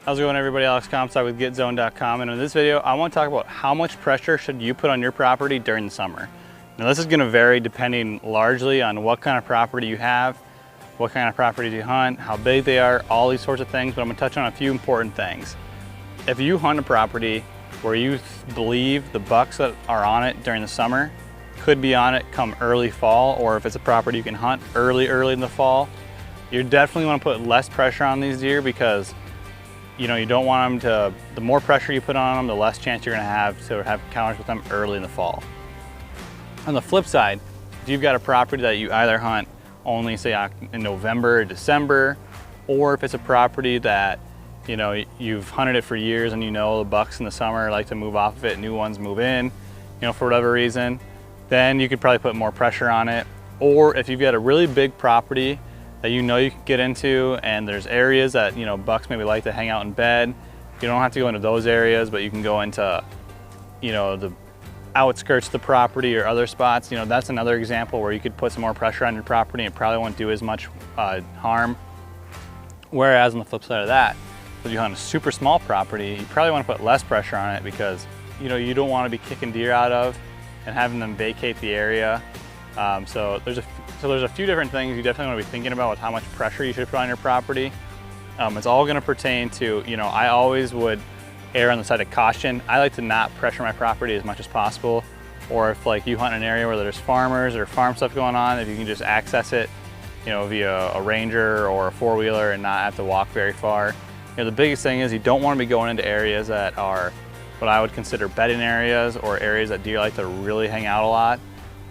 How's it going, everybody? Alex Comstock with GetZone.com, and in this video I want to talk about how much pressure should you put on your property during the summer. Now this is going to vary depending largely on what kind of property you have, what kind of properties you hunt, how big they are, all these sorts of things, but I'm going to touch on a few important things. If you hunt a property where you believe the bucks that are on it during the summer could be on it come early fall, or if it's a property you can hunt early in the fall, you definitely want to put less pressure on these deer, because you don't want them to, the more pressure you put on them, the less chance you're going to have encounters with them early in the fall. On the flip side, if you've got a property that you either hunt only say in November or December, or if it's a property that you've hunted it for years and the bucks in the summer like to move off of it, new ones move in, for whatever reason, then you could probably put more pressure on it. Or if you've got a really big property that you can get into, and there's areas that bucks maybe like to hang out in bed, you don't have to go into those areas, but you can go into the outskirts of the property or other spots. That's another example where you could put some more pressure on your property and it probably won't do as much harm. Whereas on the flip side of that, if you hunt a super small property, you probably want to put less pressure on it, because you don't want to be kicking deer out of and having them vacate the area. So there's a few different things you definitely want to be thinking about with how much pressure you should put on your property. It's all going to pertain to, I always would err on the side of caution. I like to not pressure my property as much as possible. Or if you hunt in an area where there's farmers or farm stuff going on, if you can just access it, via a Ranger or a four-wheeler and not have to walk very far. The biggest thing is you don't want to be going into areas that are what I would consider bedding areas, or areas that deer like to really hang out a lot,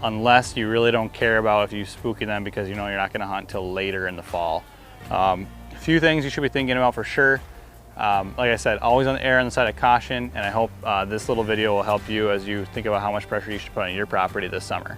unless you really don't care about if you spooky them, because you're not going to hunt till later in the fall. A few things you should be thinking about for sure. Like I said, always err on the side of caution, and I hope this little video will help you as you think about how much pressure you should put on your property this summer.